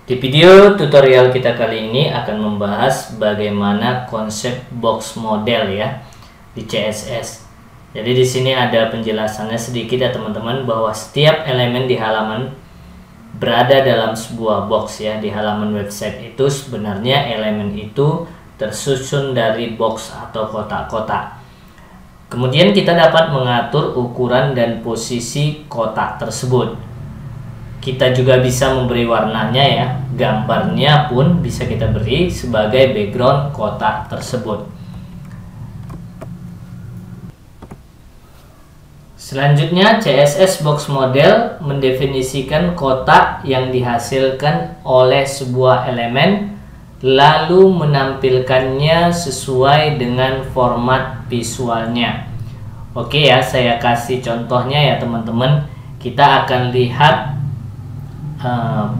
Di video tutorial kita kali ini akan membahas bagaimana konsep box model ya di CSS. Jadi di sini ada penjelasannya sedikit ya teman-teman, bahwa setiap elemen di halaman berada dalam sebuah box ya. Di halaman website itu sebenarnya elemen itu tersusun dari box atau kotak-kotak. Kemudian kita dapat mengatur ukuran dan posisi kotak tersebut. Kita juga bisa memberi warnanya ya, gambarnya pun bisa kita beri sebagai background kotak tersebut. Selanjutnya, CSS box model mendefinisikan kotak yang dihasilkan oleh sebuah elemen, lalu menampilkannya sesuai dengan format visualnya. Oke ya, saya kasih contohnya ya teman-teman. Kita akan lihat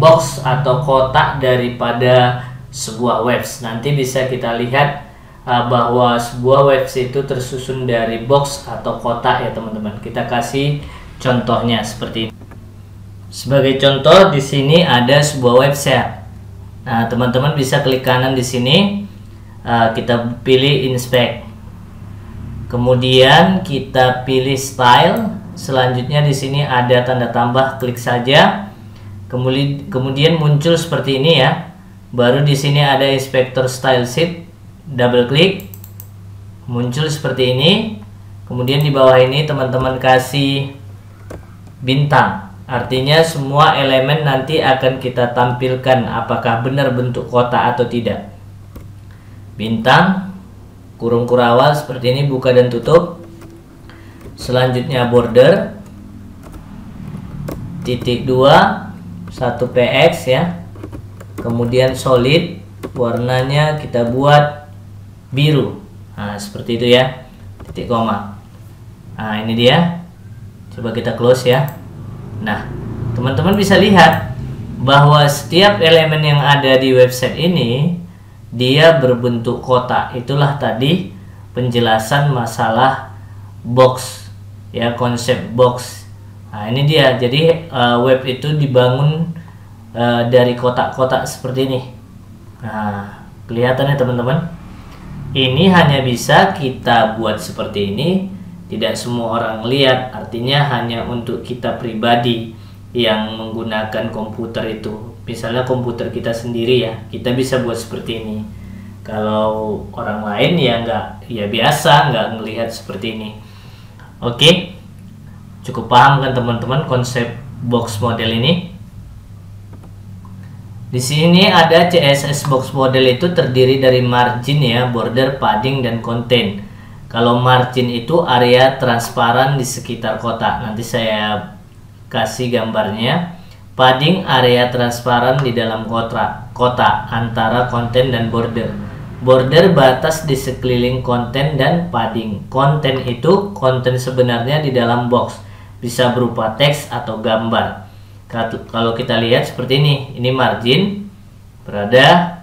box atau kotak daripada sebuah webs. Nanti bisa kita lihat bahwa sebuah webs itu tersusun dari box atau kotak ya teman-teman. Kita kasih contohnya seperti ini. Sebagai contoh, di sini ada sebuah website. Nah, teman-teman bisa klik kanan di sini. Kita pilih inspect. Kemudian kita pilih style. Selanjutnya di sini ada tanda tambah, klik saja. Kemudian muncul seperti ini ya. Baru di sini ada inspector style sheet, double klik, muncul seperti ini. Kemudian di bawah ini teman-teman kasih bintang, artinya semua elemen nanti akan kita tampilkan apakah benar bentuk kotak atau tidak. Bintang, kurung kurawal seperti ini, buka dan tutup. Selanjutnya border, titik 2, 1px ya. Kemudian solid, warnanya kita buat biru. Nah, seperti itu ya. Titik koma. Nah, ini dia. Coba kita close ya. Nah, teman-teman bisa lihat bahwa setiap elemen yang ada di website ini dia berbentuk kotak. Itulah tadi penjelasan masalah box ya, konsep box. Nah, ini dia. Jadi web itu dibangun dari kotak-kotak seperti ini. Nah, kelihatan ya teman-teman. Ini hanya bisa kita buat seperti ini. Tidak semua orang lihat. Artinya hanya untuk kita pribadi yang menggunakan komputer itu. Misalnya komputer kita sendiri ya, kita bisa buat seperti ini. Kalau orang lain ya nggak, ya biasa nggak melihat seperti ini. Oke. Cukup paham kan teman-teman konsep box model ini? Di sini ada CSS box model itu terdiri dari margin ya, border, padding, dan content. Kalau margin itu area transparan di sekitar kotak. Nanti saya kasih gambarnya. Padding area transparan di dalam kotak antara konten dan border. Border batas di sekeliling konten dan padding. Konten itu konten sebenarnya di dalam box. Bisa berupa teks atau gambar. Kalau kita lihat seperti ini margin berada,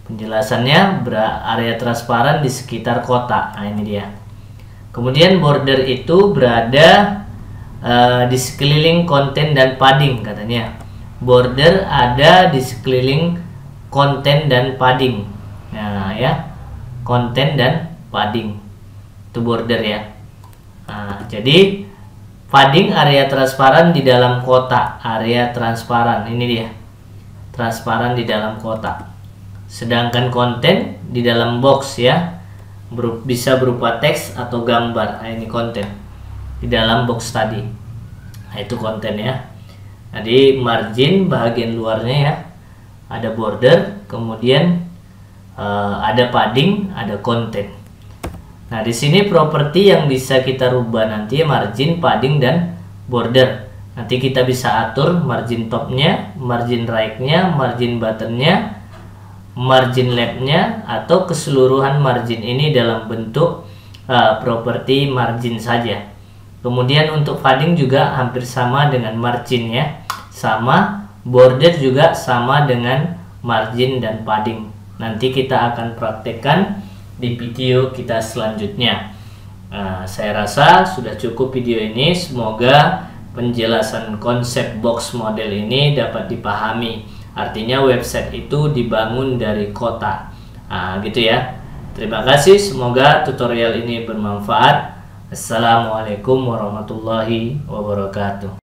penjelasannya area transparan di sekitar kotak. Nah, ini dia. Kemudian border itu berada di sekeliling konten dan padding katanya. Border ada di sekeliling konten dan padding. Nah ya, konten dan padding itu border ya. Nah, jadi padding area transparan di dalam kotak, area transparan ini dia, transparan di dalam kotak. Sedangkan konten di dalam box ya, bisa berupa teks atau gambar. Nah, ini konten di dalam box tadi. Nah, itu konten ya. Jadi margin bagian luarnya ya, ada border, kemudian ada padding, ada konten. Nah, di sini properti yang bisa kita rubah nanti margin, padding, dan border. Nanti kita bisa atur margin topnya, margin right-nya, margin button-nya, margin left-nya, atau keseluruhan margin ini dalam bentuk properti margin saja. Kemudian untuk padding juga hampir sama dengan margin ya. Sama, border juga sama dengan margin dan padding. Nanti kita akan praktekkan di video kita selanjutnya. Saya rasa sudah cukup video ini. Semoga penjelasan konsep box model ini dapat dipahami. artinya website itu dibangun dari kota. Nah, gitu ya. Terima kasih, semoga tutorial ini bermanfaat. Assalamualaikum warahmatullahi wabarakatuh.